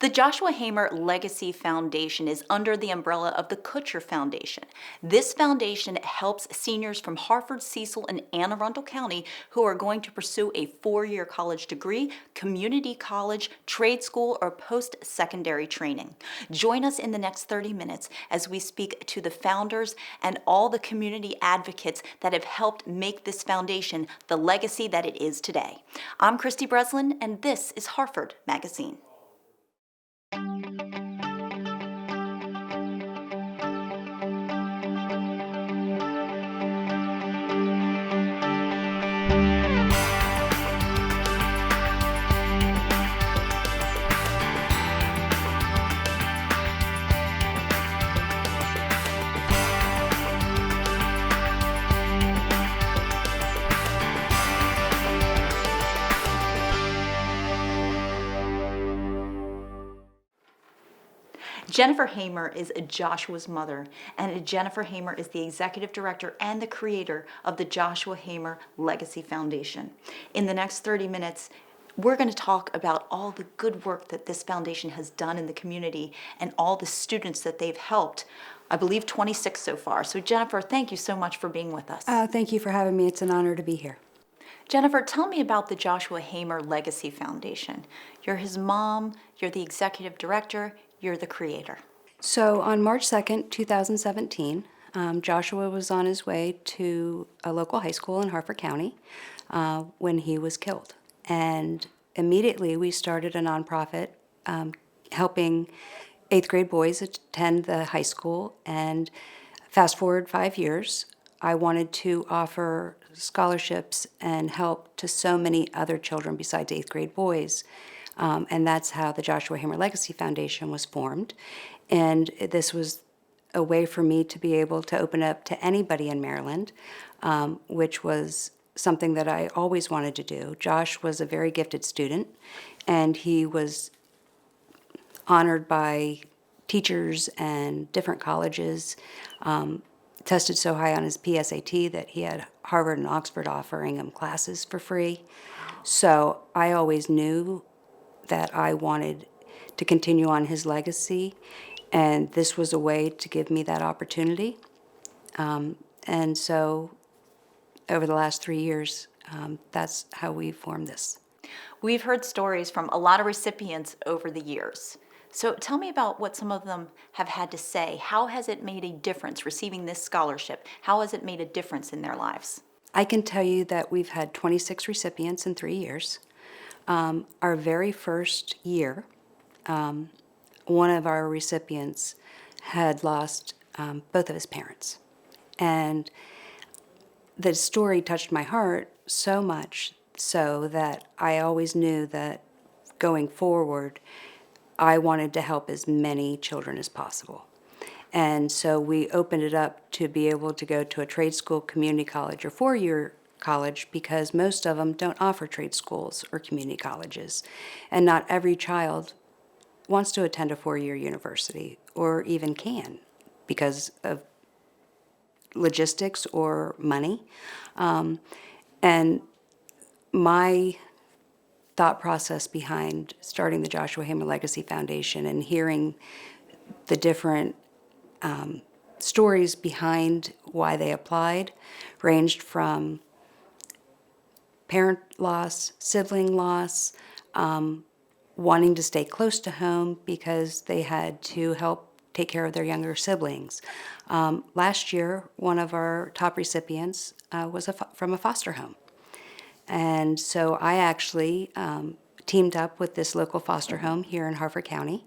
The Joshua Hamer Legacy Foundation is under the umbrella of the Kutcher Foundation. This foundation helps seniors from Harford, Cecil, and Anne Arundel County who are going to pursue a 4-year college degree, community college, trade school, or post-secondary training. Join us in the next 30 minutes as we speak to the founders and all the community advocates that have helped make this foundation the legacy that it is today. I'm Christy Breslin, and this is Harford MagaScene. Jennifer Hamer is Joshua's mother, and Jennifer Hamer is the executive director and the creator of the Joshua Hamer Legacy Foundation. In the next 30 minutes, we're going to talk about all the good work that this foundation has done in the community and all the students that they've helped. I believe 26 so far. So Jennifer, thank you so much for being with us. Thank you for having me. It's an honor to be here. Jennifer, tell me about the Joshua Hamer Legacy Foundation. You're his mom, you're the executive director, you're the creator. So on March 2nd, 2017, Joshua was on his way to a local high school in Harford County when he was killed. And immediately we started a nonprofit helping 8th grade boys attend the high school. And fast forward 5 years, I wanted to offer scholarships and help to so many other children besides 8th grade boys. And that's how the Joshua Hamer Legacy Foundation was formed. And this was a way for me to be able to open up to anybody in Maryland, which was something that I always wanted to do. Josh was a very gifted student, and he was honored by teachers and different colleges, tested so high on his PSAT that he had Harvard and Oxford offering him classes for free. So I always knew that I wanted to continue on his legacy, and this was a way to give me that opportunity. And so over the last 3 years, that's how we formed this. We've heard stories from a lot of recipients over the years. So tell me about what some of them have had to say. How has it made a difference receiving this scholarship? How has it made a difference in their lives? I can tell you that we've had 26 recipients in 3 years. Our very first year, one of our recipients had lost both of his parents. And the story touched my heart so much so that I always knew that going forward, I wanted to help as many children as possible. And so we opened it up to be able to go to a trade school, community college, or 4-year college, because most of them don't offer trade schools or community colleges. And not every child wants to attend a 4-year university or even can because of logistics or money. And my thought process behind starting the Joshua Hamer Legacy Foundation and hearing the different stories behind why they applied ranged from parent loss, sibling loss, wanting to stay close to home because they had to help take care of their younger siblings. Last year, one of our top recipients was from a foster home. And so I actually teamed up with this local foster home here in Harford County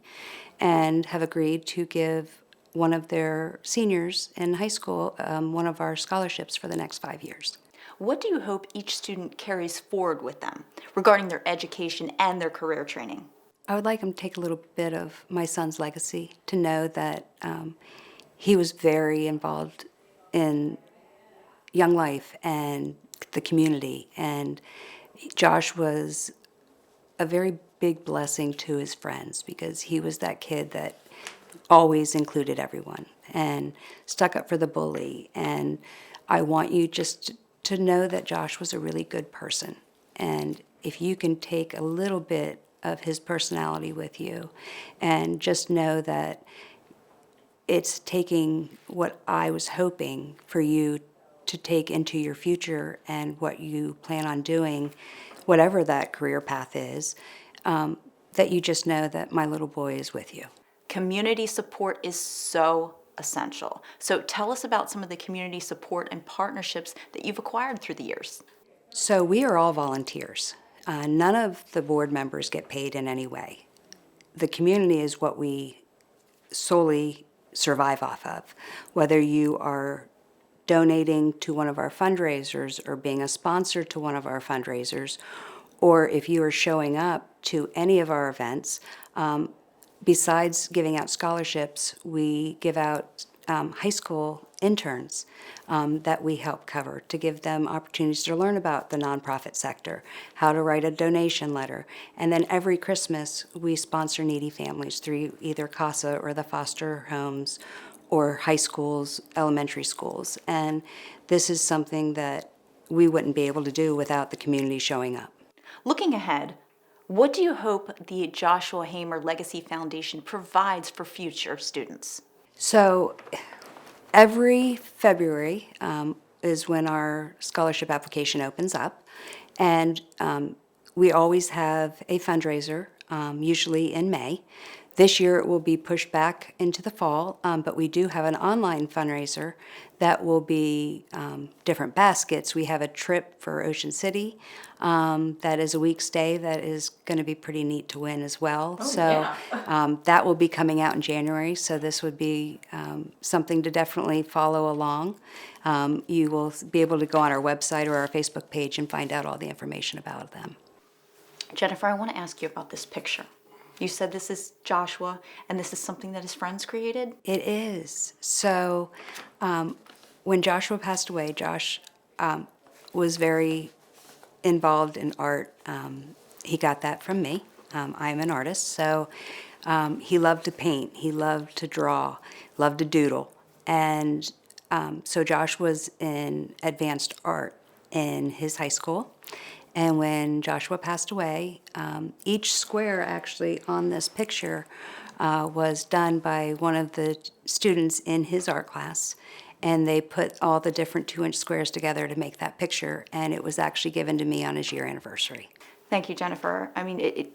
and have agreed to give one of their seniors in high school one of our scholarships for the next 5 years. What do you hope each student carries forward with them regarding their education and their career training? I would like them to take a little bit of my son's legacy, to know that he was very involved in young life and the community. And Josh was a very big blessing to his friends because he was that kid that always included everyone and stuck up for the bully. And I want you just to know that Josh was a really good person. And if you can take a little bit of his personality with you. And just know that it's taking what I was hoping for you to take into your future and what you plan on doing, whatever that career path is, that you just know that my little boy is with you. Community support is so essential. So tell us about some of the community support and partnerships that you've acquired through the years. So we are all volunteers. None of the board members get paid in any way. The community is what we solely survive off of. Whether you are donating to one of our fundraisers or being a sponsor to one of our fundraisers, or if you are showing up to any of our events, besides giving out scholarships, we give out high school interns that we help cover to give them opportunities to learn about the nonprofit sector, how to write a donation letter. And then every Christmas, we sponsor needy families through either CASA or the foster homes or high schools, elementary schools. And this is something that we wouldn't be able to do without the community showing up. Looking ahead, what do you hope the Joshua Hamer Legacy Foundation provides for future students? So every February is when our scholarship application opens up, and we always have a fundraiser, usually in May. This year it will be pushed back into the fall, but we do have an online fundraiser that will be different baskets. We have a trip for Ocean City that is a week stay that is going to be pretty neat to win as well. That will be coming out in January, so this would be something to definitely follow along. You will be able to go on our website or our Facebook page and find out all the information about them. Jennifer, I want to ask you about this picture. You said this is Joshua, and this is something that his friends created? It is. So when Joshua passed away, Josh was very involved in art. He got that from me. I'm an artist, so he loved to paint. He loved to draw, loved to doodle. And so Josh was in advanced art in his high school. And when Joshua passed away, each square actually on this picture was done by one of the students in his art class. And they put all the different 2-inch squares together to make that picture. And it was actually given to me on his year anniversary. Thank you, Jennifer. I mean,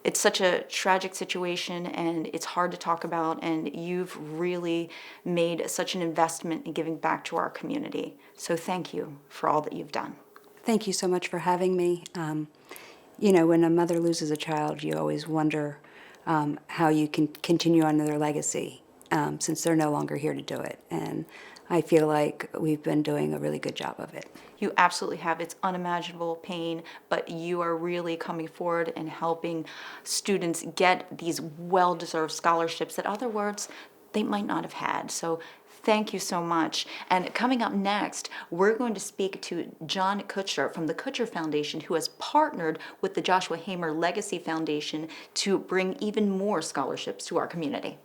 it's such a tragic situation, and it's hard to talk about, and you've really made such an investment in giving back to our community. So thank you for all that you've done. Thank you so much for having me. You know, when a mother loses a child, you always wonder how you can continue on their legacy since they're no longer here to do it. And I feel like we've been doing a really good job of it. You absolutely have. It's unimaginable pain, but you are really coming forward and helping students get these well-deserved scholarships that other words they might not have had. So thank you so much. And coming up next, we're going to speak to John Kutcher from the Kutcher Foundation, who has partnered with the Joshua Hamer Legacy Foundation to bring even more scholarships to our community.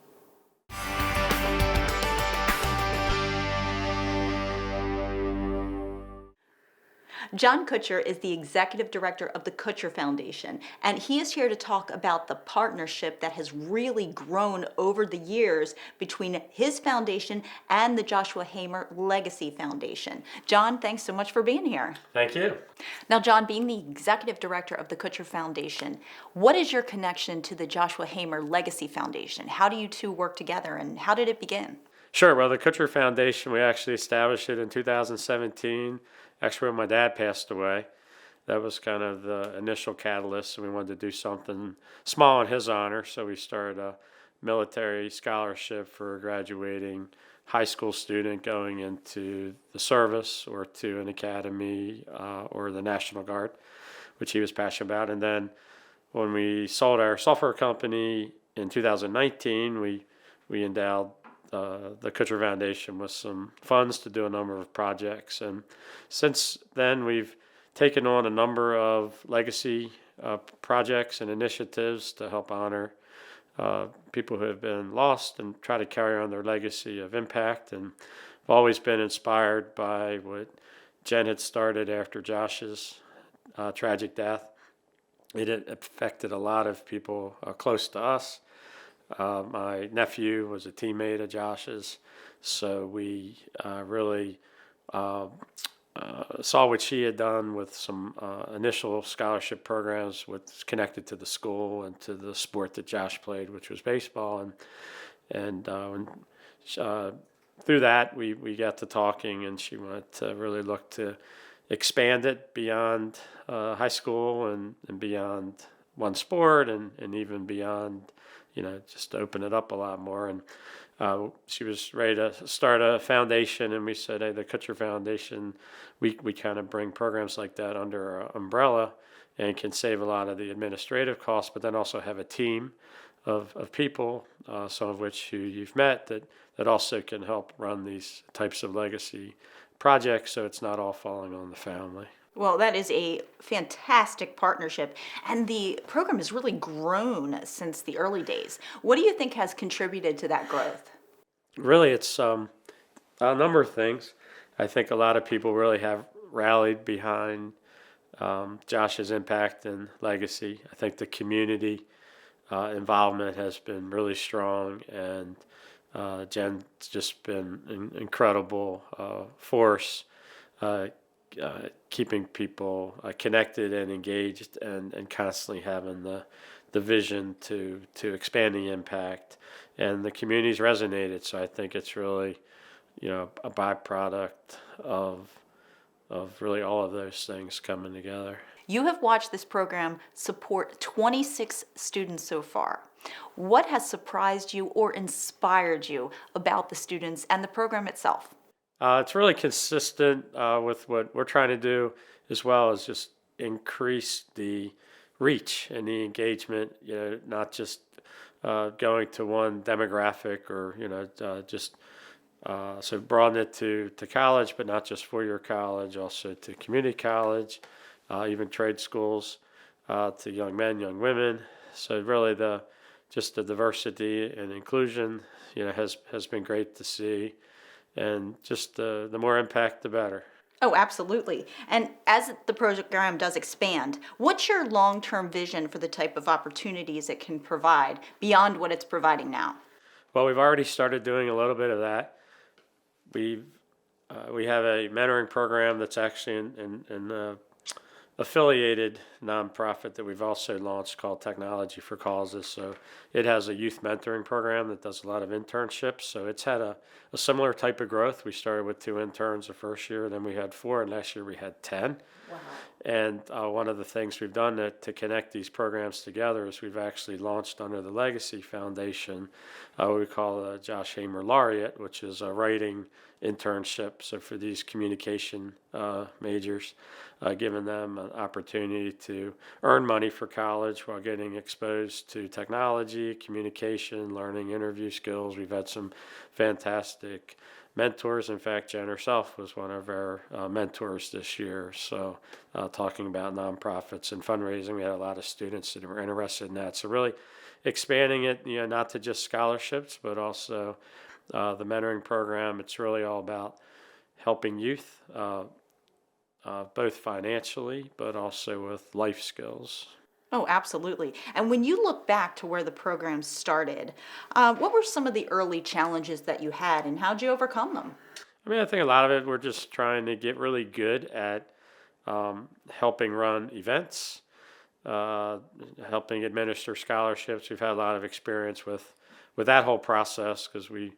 John Kutcher is the executive director of the Kutcher Foundation, and he is here to talk about the partnership that has really grown over the years between his foundation and the Joshua Hamer Legacy Foundation. John, thanks so much for being here. Thank you. Now, John, being the executive director of the Kutcher Foundation, what is your connection to the Joshua Hamer Legacy Foundation? How do you two work together, and how did it begin? Sure. Well, the Kutcher Foundation, we actually established it in 2017, actually when my dad passed away. That was kind of the initial catalyst, and we wanted to do something small in his honor, so we started a military scholarship for a graduating high school student going into the service or to an academy or the National Guard, which he was passionate about. And then when we sold our software company in 2019, we endowed the Kutcher Foundation with some funds to do a number of projects. And since then, we've taken on a number of legacy projects and initiatives to help honor people who have been lost and try to carry on their legacy of impact. And I've always been inspired by what Jen had started after Josh's tragic death, it had affected a lot of people close to us. My nephew was a teammate of Josh's, so we really saw what she had done with some initial scholarship programs with connected to the school and to the sport that Josh played, which was baseball, and through that we got to talking, and she wanted to really look to expand it beyond high school and beyond one sport and even beyond, just open it up a lot more. And she was ready to start a foundation, and we said, hey, the Kutcher Foundation, we kind of bring programs like that under our umbrella and can save a lot of the administrative costs, but then also have a team of people, some of which who you've met, that also can help run these types of legacy projects, so it's not all falling on the family. Well, that is a fantastic partnership, and the program has really grown since the early days. What do you think has contributed to that growth? Really, it's a number of things. I think a lot of people really have rallied behind Josh's impact and legacy. I think the community involvement has been really strong, and Jen's just been an incredible force, keeping people connected and engaged, and constantly having the vision to expand the impact. And the community's resonated, so I think it's really, a byproduct of really all of those things coming together. You have watched this program support 26 students so far. What has surprised you or inspired you about the students and the program itself? It's really consistent with what we're trying to do, as well as just increase the reach and the engagement, not just going to one demographic or, just so broaden it to college, but not just four-year college, also to community college, even trade schools, to young men, young women. So really just the diversity and inclusion, has been great to see. And just the more impact, the better. Oh, absolutely. And as the program does expand, what's your long-term vision for the type of opportunities it can provide beyond what it's providing now? Well, we've already started doing a little bit of that. We have a mentoring program that's actually in affiliated nonprofit that we've also launched called Technology for Causes. So it has a youth mentoring program that does a lot of internships. So it's had a similar type of growth. We started with 2 interns the first year, then we had 4, and last year we had 10. Wow. And one of the things we've done to connect these programs together is we've actually launched under the Legacy Foundation what we call the Josh Hamer Laureate, which is a writing internship. So for these communication majors, giving them an opportunity to earn money for college while getting exposed to technology, communication, learning interview skills. We've had some fantastic mentors. In fact, Jen herself was one of our mentors this year. So talking about nonprofits and fundraising, we had a lot of students that were interested in that. So really expanding it, not to just scholarships, but also the mentoring program. It's really all about helping youth, both financially, but also with life skills. Oh, absolutely. And when you look back to where the program started, what were some of the early challenges that you had, and how'd you overcome them? I mean, I think a lot of it, we're just trying to get really good at helping run events, helping administer scholarships. We've had a lot of experience with that whole process, because we've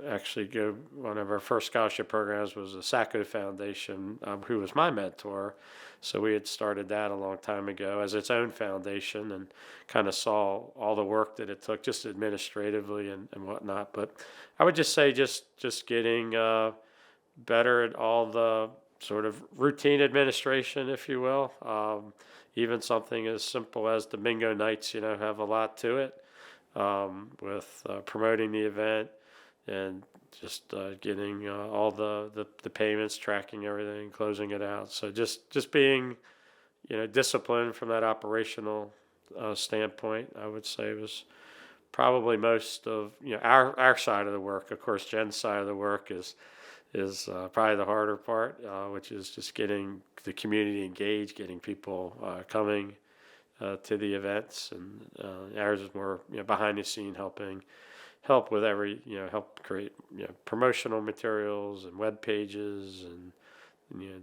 actually one of our first scholarship programs was the Sacco Foundation, who was my mentor. So we had started that a long time ago as its own foundation, and kind of saw all the work that it took just administratively and whatnot. But I would just say just getting better at all the sort of routine administration, if you will. Even something as simple as the bingo nights, have a lot to it. With promoting the event and just getting all the payments, tracking everything, closing it out. So just being, disciplined from that operational standpoint, I would say was probably most of our side of the work. Of course, Jen's side of the work is is probably the harder part, which is just getting the community engaged, getting people coming to the events, and ours is more behind the scene, help with help create promotional materials and web pages, and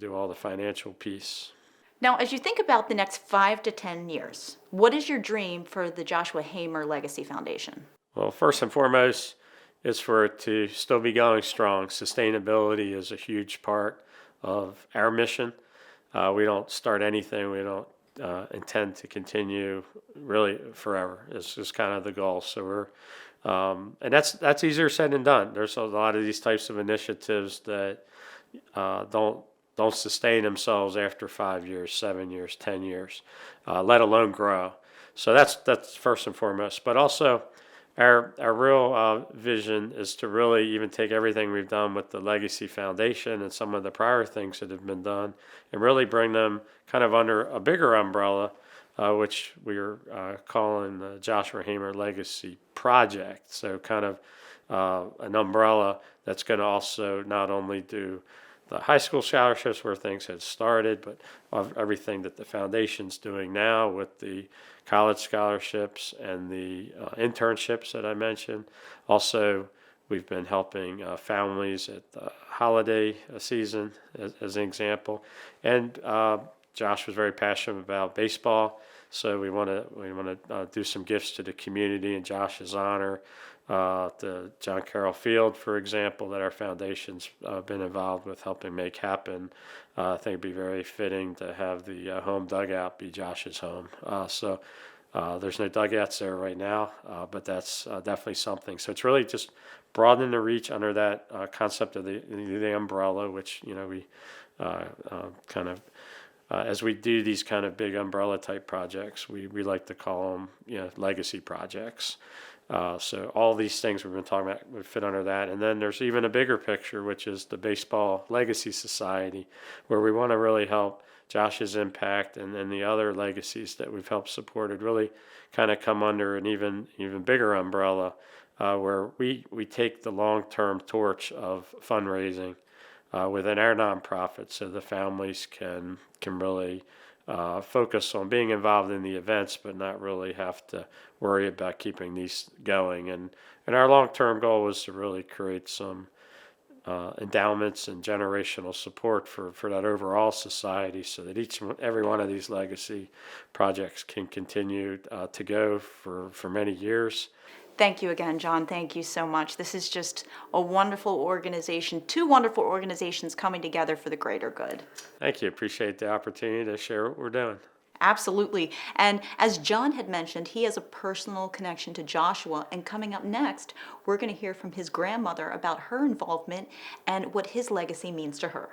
do all the financial piece. Now, as you think about the next 5 to 10 years, what is your dream for the Joshua Hamer Legacy Foundation? Well, first and foremost is for it to still be going strong. Sustainability is a huge part of our mission. We don't start anything, we don't intend to continue really forever. It's just kind of the goal. So and that's easier said than done. There's a lot of these types of initiatives that don't sustain themselves after 5 years, 7 years, 10 years, let alone grow. So that's first and foremost. But also, our real vision is to really even take everything we've done with the Legacy Foundation and some of the prior things that have been done, and really bring them kind of under a bigger umbrella, which we're calling the Joshua Hamer Legacy Project. So kind of an umbrella that's going to also not only do the high school scholarships where things had started, but of everything that the foundation's doing now with the college scholarships and the internships that I mentioned. Also, we've been helping families at the holiday season as an example. And Josh was very passionate about baseball, so we want to do some gifts to the community in Josh's honor. The John Carroll Field, for example, that our foundation's been involved with helping make happen. I think it'd be very fitting to have the home dugout be Josh's home. So there's no dugouts there right now, but that's definitely something. So it's really just broadening the reach under that concept of the umbrella, which we kind of as we do these kind of big umbrella type projects, we like to call them legacy projects. So all these things we've been talking about would fit under that. And then there's even a bigger picture, which is the Baseball Legacy Society, where we want to really help Josh's impact and then the other legacies that we've helped supported really kind of come under an even bigger umbrella, where we take the long-term torch of fundraising within our nonprofit, so the families can really focus on being involved in the events, but not really have to worry about keeping these going. And our long-term goal was to really create some endowments and generational support for that overall society, so that every one of these legacy projects can continue to go for many years. Thank you again, John. Thank you so much. This is just a wonderful organization, two wonderful organizations coming together for the greater good. Thank you. Appreciate the opportunity to share what we're doing. Absolutely. And as John had mentioned, he has a personal connection to Joshua. And coming up next, we're going to hear from his grandmother about her involvement and what his legacy means to her.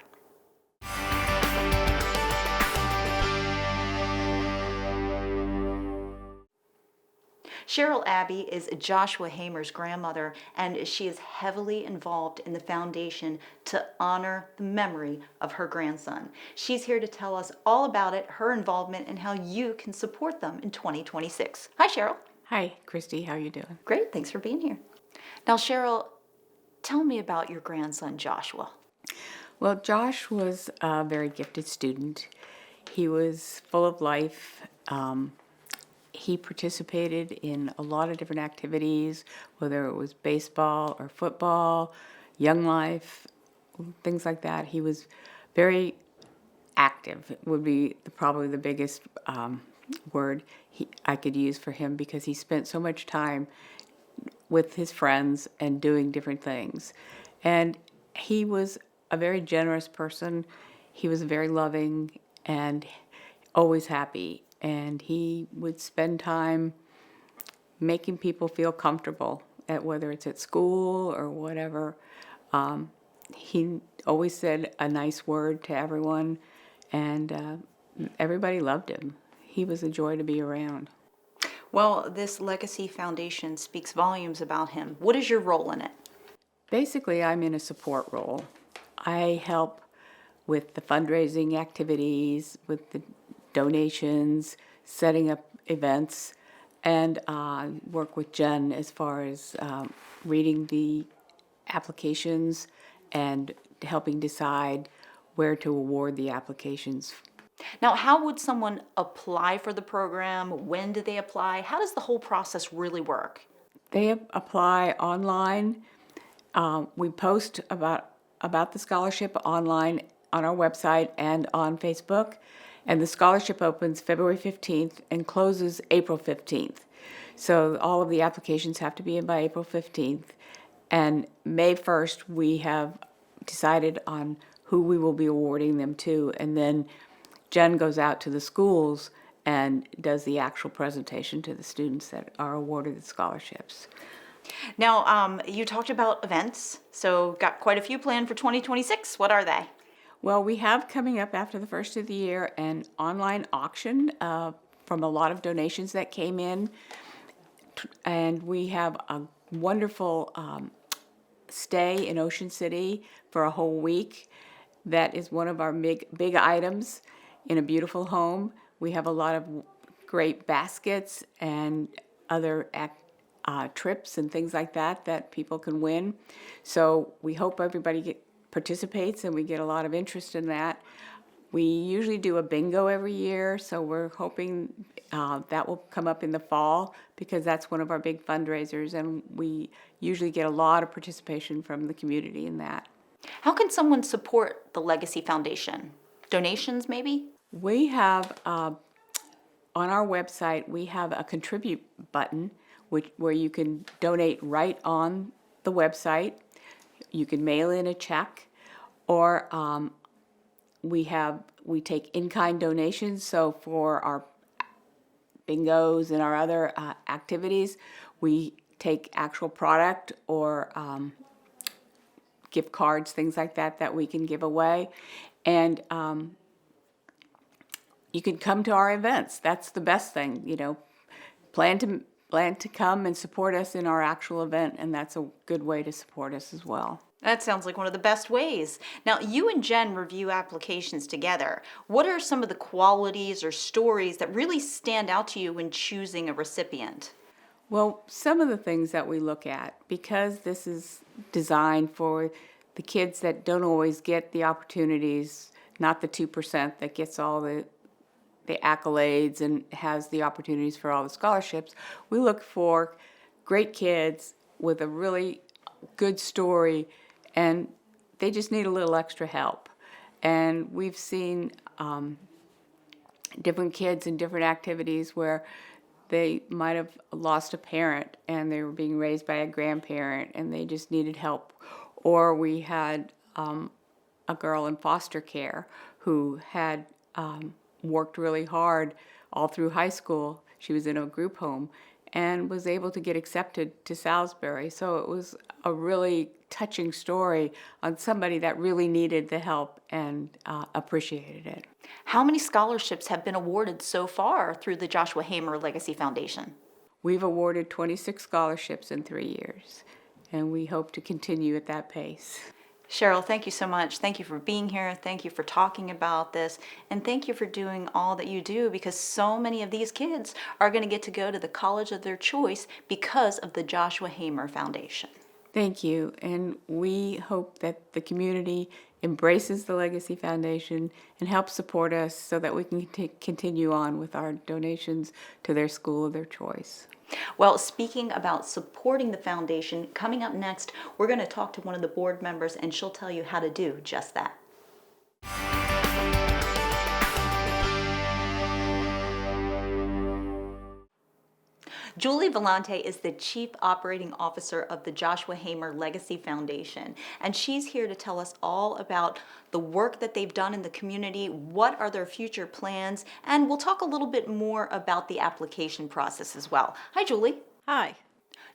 Cheryl Abbey is Joshua Hamer's grandmother, and she is heavily involved in the foundation to honor the memory of her grandson. She's here to tell us all about it, her involvement, and how you can support them in 2026. Hi, Cheryl. Hi, Christy. How are you doing? Great. Thanks for being here. Now, Cheryl, tell me about your grandson, Joshua. Well, Josh was a very gifted student. He was full of life. He participated in a lot of different activities, whether it was baseball or football, Young Life, things like that. He was very active, would be probably the biggest word I could use for him, because he spent so much time with his friends and doing different things. And he was a very generous person. He was very loving and always happy. And he would spend time making people feel comfortable, whether it's at school or whatever. He always said a nice word to everyone, and everybody loved him. He was a joy to be around. Well, this Legacy Foundation speaks volumes about him. What is your role in it? Basically, I'm in a support role. I help with the fundraising activities, with the donations, setting up events, and work with Jen as far as reading the applications and helping decide where to award the applications. Now, how would someone apply for the program? When do they apply? How does the whole process really work? They apply online. We post about the scholarship online on our website and on Facebook. And the scholarship opens February 15th and closes April 15th. So all of the applications have to be in by April 15th. And May 1st, we have decided on who we will be awarding them to. And then Jen goes out to the schools and does the actual presentation to the students that are awarded the scholarships. Now, you talked about events, so got quite a few planned for 2026. What are they? Well, we have coming up after the first of the year an online auction from a lot of donations that came in. And we have a wonderful stay in Ocean City for a whole week. That is one of our big items in a beautiful home. We have a lot of great baskets and other trips and things like that that people can win. So we hope everybody participates and we get a lot of interest in that. We usually do a bingo every year, so we're hoping that will come up in the fall because that's one of our big fundraisers, and we usually get a lot of participation from the community in that. How can someone support the Legacy Foundation? Donations, maybe? We have, on our website, we have a contribute button where you can donate right on the website. You can mail in a check, or we take in-kind donations. So for our bingos and our other activities, we take actual product or gift cards, things like that we can give away. And you can come to our events. That's the best thing, plan to come and support us in our actual event, and that's a good way to support us as well. That sounds like one of the best ways. Now, you and Jen review applications together. What are some of the qualities or stories that really stand out to you when choosing a recipient? Well, some of the things that we look at, because this is designed for the kids that don't always get the opportunities, not the 2% that gets all the accolades and has the opportunities for all the scholarships, we look for great kids with a really good story, and they just need a little extra help. And we've seen different kids in different activities where they might have lost a parent and they were being raised by a grandparent and they just needed help. Or we had a girl in foster care who had worked really hard all through high school. She was in a group home and was able to get accepted to Salisbury. So it was a really touching story on somebody that really needed the help and appreciated it. How many scholarships have been awarded so far through the Joshua Hamer Legacy Foundation? We've awarded 26 scholarships in 3 years, and we hope to continue at that pace. Cheryl, thank you so much. Thank you for being here. Thank you for talking about this. And thank you for doing all that you do, because so many of these kids are going to get to go to the college of their choice because of the Joshua Hamer Foundation. Thank you, and we hope that the community embraces the Legacy Foundation and helps support us so that we can continue on with our donations to their school of their choice. Well, speaking about supporting the foundation, coming up next, we're going to talk to one of the board members and she'll tell you how to do just that. Julie Vellante is the Chief Operating Officer of the Joshua Hamer Legacy Foundation, and she's here to tell us all about the work that they've done in the community, what are their future plans, and we'll talk a little bit more about the application process as well. Hi, Julie. Hi.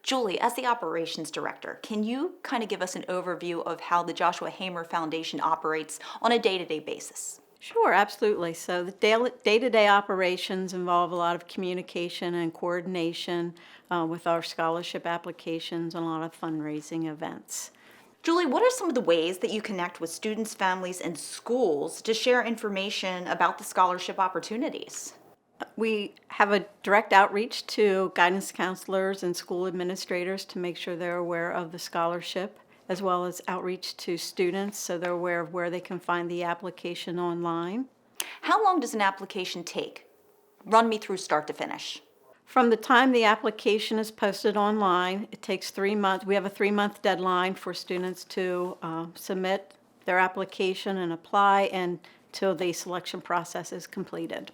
Julie, as the Operations Director, can you kind of give us an overview of how the Joshua Hamer Foundation operates on a day-to-day basis? Sure, absolutely. So the day-to-day operations involve a lot of communication and coordination with our scholarship applications and a lot of fundraising events. Julie, what are some of the ways that you connect with students, families, and schools to share information about the scholarship opportunities? We have a direct outreach to guidance counselors and school administrators to make sure they're aware of the scholarship as well as outreach to students so they're aware of where they can find the application online. How long does an application take? Run me through start to finish. From the time the application is posted online, it takes 3 months. We have a 3-month deadline for students to submit their application and apply until the selection process is completed.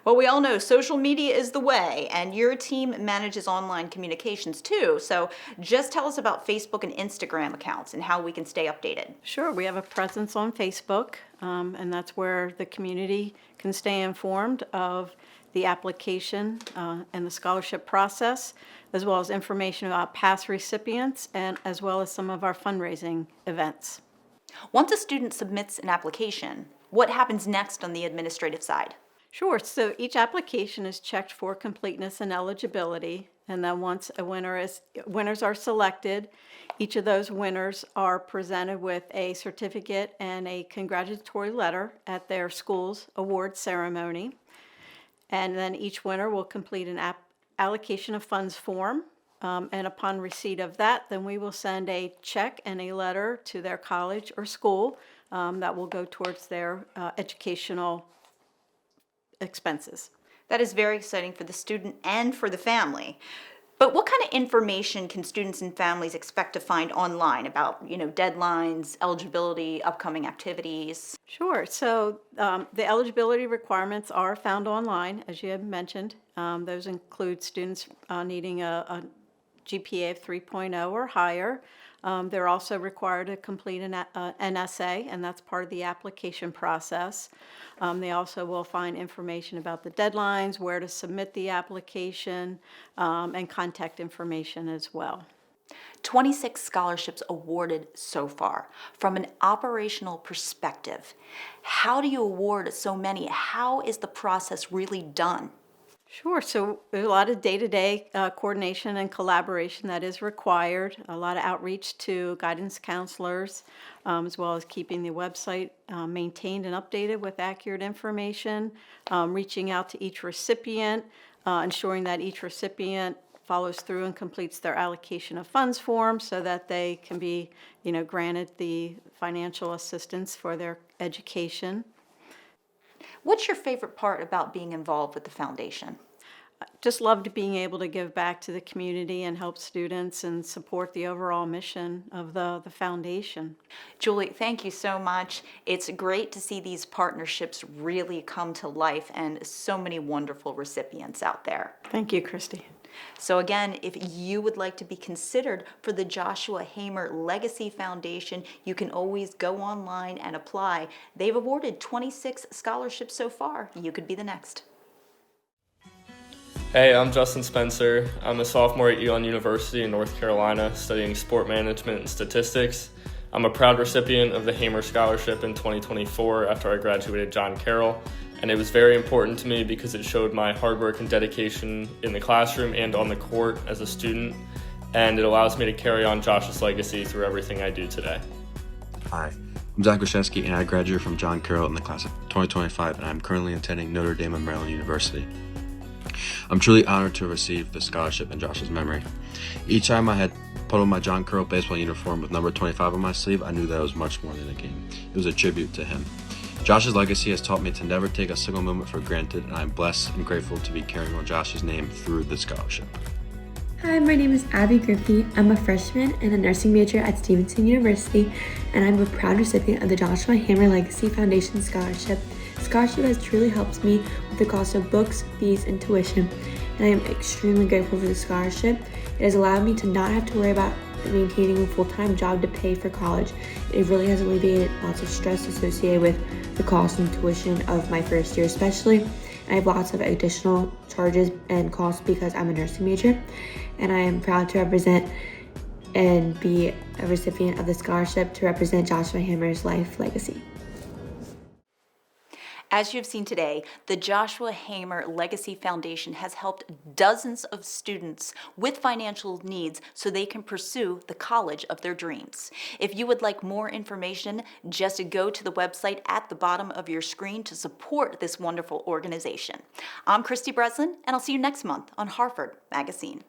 Well, we all know social media is the way, and your team manages online communications too. So just tell us about Facebook and Instagram accounts and how we can stay updated. Sure, we have a presence on Facebook, and that's where the community can stay informed of the application and the scholarship process, as well as information about past recipients and as well as some of our fundraising events. Once a student submits an application, what happens next on the administrative side? Sure, so each application is checked for completeness and eligibility, and then once winners are selected, each of those winners are presented with a certificate and a congratulatory letter at their school's award ceremony. And then each winner will complete an allocation of funds form. And upon receipt of that, then we will send a check and a letter to their college or school that will go towards their educational expenses. That is very exciting for the student and for the family. But what kind of information can students and families expect to find online about, deadlines, eligibility, upcoming activities? Sure. So the eligibility requirements are found online, as you had mentioned. Those include students needing a GPA of 3.0 or higher. They're also required to complete an essay, and that's part of the application process. They also will find information about the deadlines, where to submit the application, and contact information as well. 26 scholarships awarded so far. From an operational perspective, how do you award so many? How is the process really done? Sure. So there's a lot of day-to-day coordination and collaboration that is required, a lot of outreach to guidance counselors, as well as keeping the website maintained and updated with accurate information, reaching out to each recipient, ensuring that each recipient follows through and completes their allocation of funds form so that they can be, granted the financial assistance for their education. What's your favorite part about being involved with the foundation? Just loved being able to give back to the community and help students and support the overall mission of the foundation. Julie, thank you so much. It's great to see these partnerships really come to life and so many wonderful recipients out there. Thank you, Christy. So again, if you would like to be considered for the Joshua Hamer Legacy Foundation, you can always go online and apply. They've awarded 26 scholarships so far. You could be the next. Hey, I'm Justin Spencer. I'm a sophomore at Elon University in North Carolina studying sport management and statistics. I'm a proud recipient of the Hamer Scholarship in 2024 after I graduated John Carroll, and it was very important to me because it showed my hard work and dedication in the classroom and on the court as a student, and it allows me to carry on Josh's legacy through everything I do today. Hi, I'm Zach Wyszewski, and I graduated from John Carroll in the class of 2025, and I'm currently attending Notre Dame of Maryland University. I'm truly honored to receive the scholarship in Josh's memory. Each time I had put on my John Carroll baseball uniform with number 25 on my sleeve, I knew that it was much more than a game. It was a tribute to him. Josh's legacy has taught me to never take a single moment for granted, and I'm blessed and grateful to be carrying on Josh's name through the scholarship. Hi, my name is Abby Griffey. I'm a freshman and a nursing major at Stevenson University, and I'm a proud recipient of the Joshua Hamer Legacy Foundation Scholarship. The scholarship has truly helped me with the cost of books, fees, and tuition, and I am extremely grateful for the scholarship. It has allowed me to not have to worry about maintaining a full-time job to pay for college. It really has alleviated lots of stress associated with the cost and tuition of my first year especially. I have lots of additional charges and costs because I'm a nursing major, and I am proud to represent and be a recipient of the scholarship to represent Joshua Hamer's life legacy. As you've seen today, the Joshua Hamer Legacy Foundation has helped dozens of students with financial needs so they can pursue the college of their dreams. If you would like more information, just go to the website at the bottom of your screen to support this wonderful organization. I'm Christy Breslin, and I'll see you next month on Harford MagaScene.